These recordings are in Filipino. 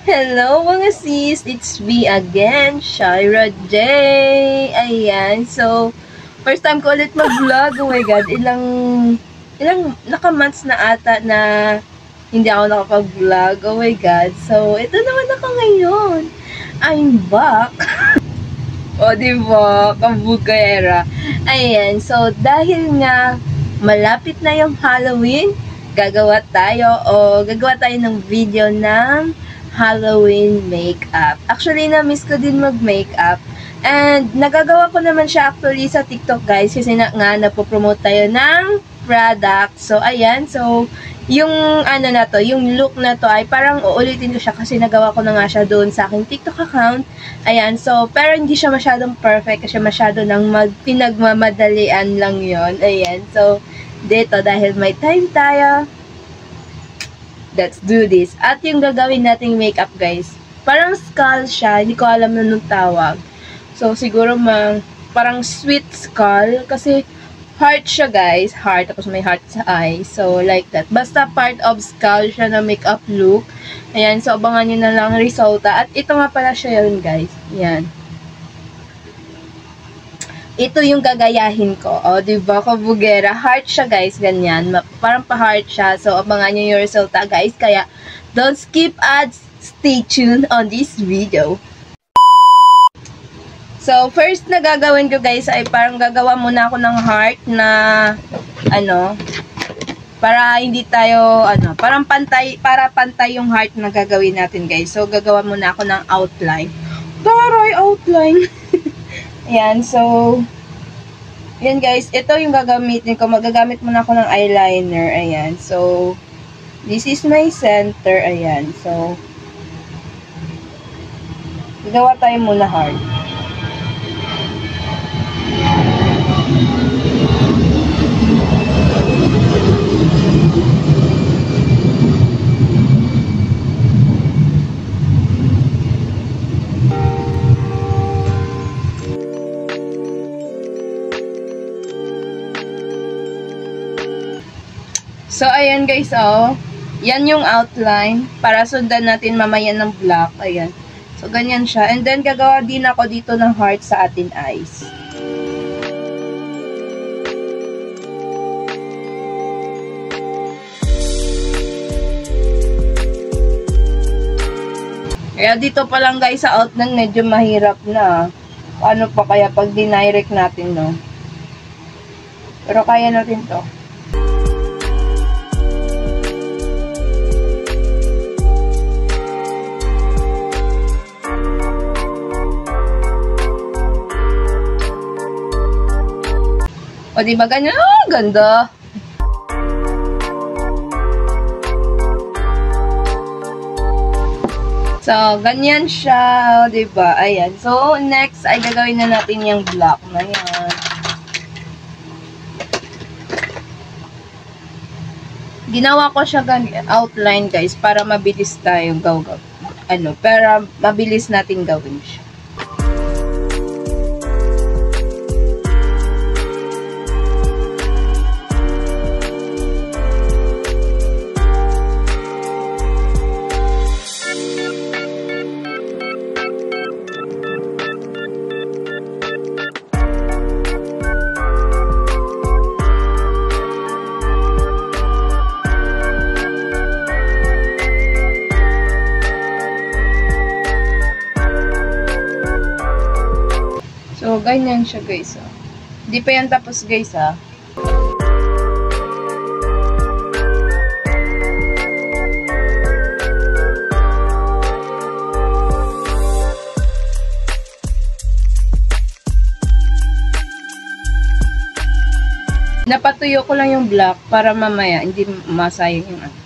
Hello mga sis! It's me again, Shaira J. Ayan, so first time ko ulit mag-vlog. Oh my god, ilang naka-months na ata na hindi ako nakapag-vlog. Oh my god, so ito naman ako ngayon. I'm back. O diba, kabugera. Ayan, so dahil nga malapit na yung Halloween, gagawa tayo ng video ng Halloween makeup. Actually, na-miss ko din mag-makeup. And, nagagawa ko naman siya actually sa TikTok, guys. Kasi napopromote tayo ng product. So, ayan. So, yung yung look na to ay parang uulitin ko siya kasi nagawa ko na nga siya doon sa aking TikTok account. Ayan. So, pero hindi siya masyadong perfect kasi masyado nang pinagmamadalian lang yon. Ayan. So, dito, dahil may time tayo, let's do this. At yung gagawin nating makeup, guys, parang skull siya. Hindi ko alam na nung tawag. So, siguro parang sweet skull. Kasi heart siya, guys. Heart. Tapos may heart sa eye. So, like that. Basta part of skull siya na makeup look. Ayan. So, abangan nyo na lang resulta. At ito nga pala siya yun, guys. Ayan. Ito yung gagayahin ko. O, diba? Kabugera. Heart siya, guys. Ganyan. Parang pa-heart siya. So, abangan nyo yung resulta, guys. Kaya, don't skip ads. Stay tuned on this video. So, first na gagawin ko, guys, ay parang gagawa muna ako ng heart na, para hindi tayo, parang para pantay yung heart na gagawin natin, guys. So, gagawa muna ako ng outline. Taray, outline! Ayan, so, yan guys, ito yung gagamitin ko. Magagamit muna ako ng eyeliner. Ayan, so, this is my center. Ayan, so, gagawa tayo muna heart. So, ayan guys, yan yung outline para sundan natin mamaya ng black. Ayan. So, ganyan siya. And then, gagawa din ako dito ng heart sa ating eyes. Kaya dito pa lang guys sa outline, medyo mahirap na. Ano pa kaya pag dinirect natin, no? Pero kaya natin to. O, diba ganyan? Oh, ganda! So, ganyan siya. O, diba? Ayan. So, next, ay gagawin na natin yung black na yan. Ginawa ko siya outline, guys, para mabilis tayo para mabilis natin gawin siya. So, ganyan siya guys. Hindi pa yan tapos guys ha. Napatuyo ko lang yung black para mamaya hindi masayang yung ano.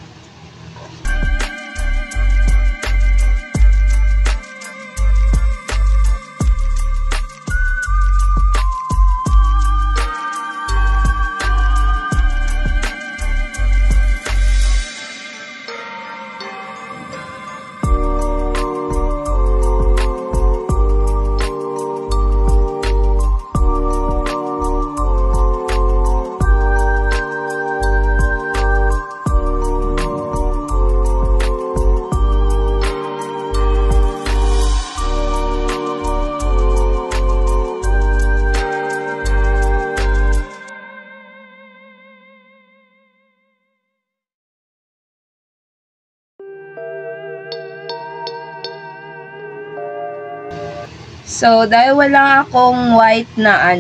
So, dahil wala akong white na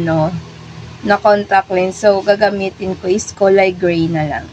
na contact lens, so gagamitin ko is kulay gray na lang.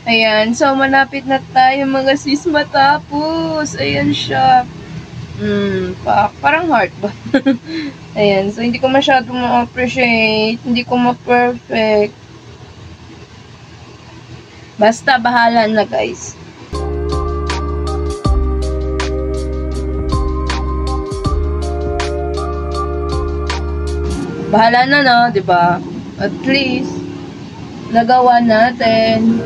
Ayan, so malapit na tayo mga sis matapos. Ayan siya. Parang heart ba? Ayan, so hindi ko masyado ma-appreciate. Hindi ko ma-perfect. Basta bahala na guys. Bahala na no, 'di ba? At least nagawa natin.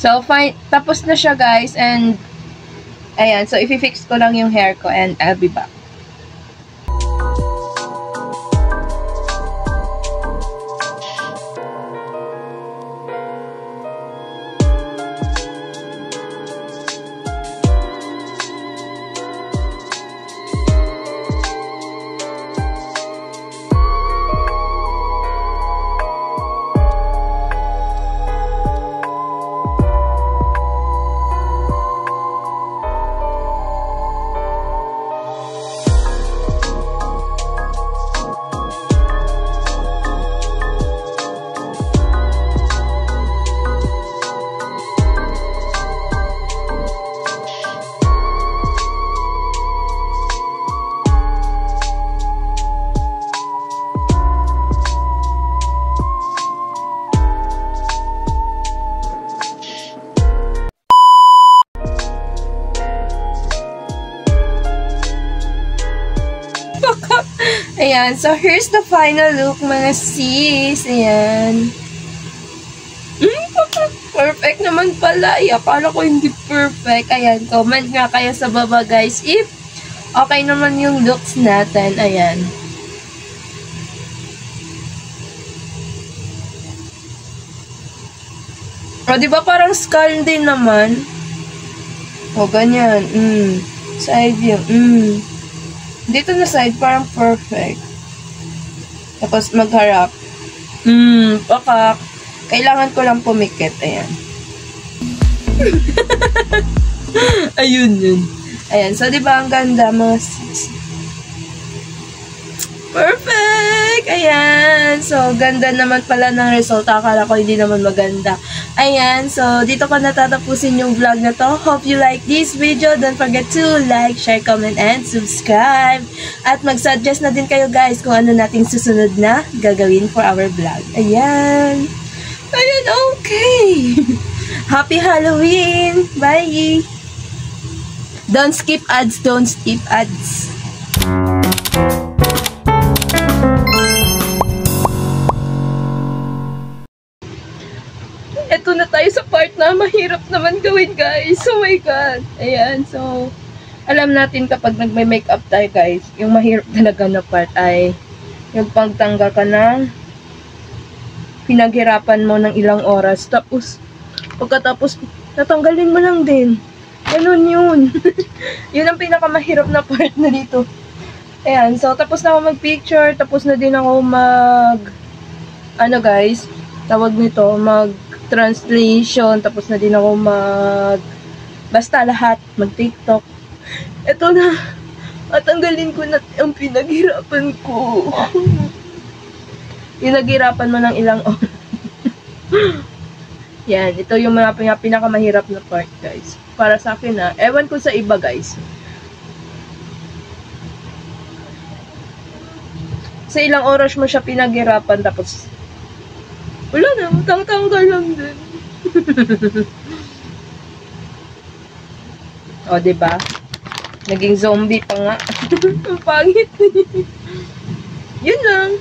So, fine. Tapos na siya, guys. And, ayan. So, i-fix ko lang yung hair ko and I'll be back. Ayan. So, here's the final look, mga sis. Ayan. Perfect naman pala. Akala ko hindi perfect. Ayan. Comment nga kayo sa baba, guys, if okay naman yung looks natin. Ayan. O, diba parang skull din naman? O, ganyan. Side view. Dito na side, parang perfect. Tapos, magharap. Baka, kailangan ko lang pumikit. Ayan. Ayun yun. Ayan. So, diba ang ganda, mga sis? Perfect! Ayan. So, ganda naman pala ng result. Akala ko hindi naman maganda. Ayan. So, dito ko natatapusin yung vlog na to. Hope you like this video. Don't forget to like, share, comment, and subscribe. At mag-suggest na din kayo, guys, kung ano nating susunod na gagawin for our vlog. Ayan. Ayan, okay. Happy Halloween! Bye! Don't skip ads, don't skip ads. Ito na tayo sa part na mahirap naman gawin, guys. Oh my God. Ayan, so, alam natin kapag nagme-makeup tayo, guys, yung mahirap talaga na part ay yung pagtanggal ka ng pinaghirapan mo ng ilang oras. Tapos, pagkatapos, natanggalin mo lang din. Ganun yun. Yun ang pinakamahirap na part na dito. Ayan, so, tapos na ako mag-picture. Tapos na din ako ano guys, tawag nito, mag-translation. Tapos na din ako basta lahat, mag-TikTok. Ito na. Matanggalin ko na ang pinaghirapan ko. Pinaghirapan mo ng ilang oras. Yan, ito yung mga pinakamahirap na part, guys. Para sa akin, ha. Ewan ko sa iba, guys. Sa ilang oras mo siya pinaghirapan, tapos wala na, tanggal lang din. O, diba? Naging zombie pa nga. Ang pangit. Yun lang.